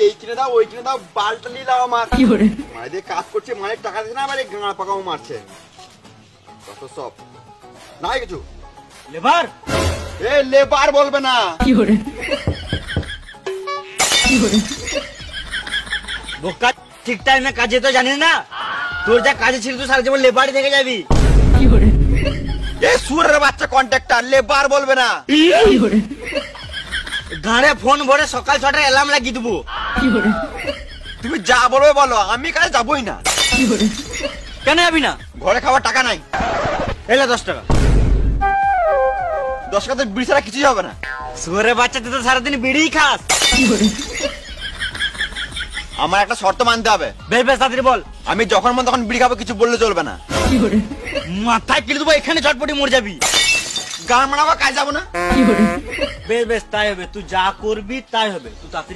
এই কিনে দাও ওই কিনে দাও, বালটা নিয়ে দাও আমার। মানে দিয়ে কাজ করছে, মানে টাকা দিচ্ছে না, আবার এই গাঁড়া পাকাও মারছে। কত সব নাই কিছু। লেবার এ লেবার বলবে না। বোকা, ঠিক টাইমে কাজে তো জানিস না। তোর যা কাজে ছিল তুই সারা জীবন লেবারই থেকে যাবি। এ সুরের বাচ্চা কন্ট্রাক্টর, লেবার বলবে না। গাড়ে ফোন ভরে সকাল 6টায় অ্যালার্ম লাগিয়ে দেবো। তুমি যা বলবে বলো, আমি কাজে যাবোই না। কেন যাবি না? ঘরে খাওয়ার টাকা নাই। এলে 10 টাকা। 10 টাকাতে বিড়ি ছাড়া কিছুই হবে না। সুরে বাচ্চা, তুই তো সারাদিন বিড়িই খাস। আমার একটা শর্ত মানতে হবে। বেশ বেশ তাড়াতাড়ি বল। আমি যখন মন তখন বিড়ি খাবো, কিছু বললে চলবে না। মাথায় কিনে দেবো, এখানে চটপটি মরে যাবি। গান মানাবো, কাজ যাবো না। বেশ বেশ তাই হবে, তুই যা করবি তাই হবে। তুই তাড়াতাড়ি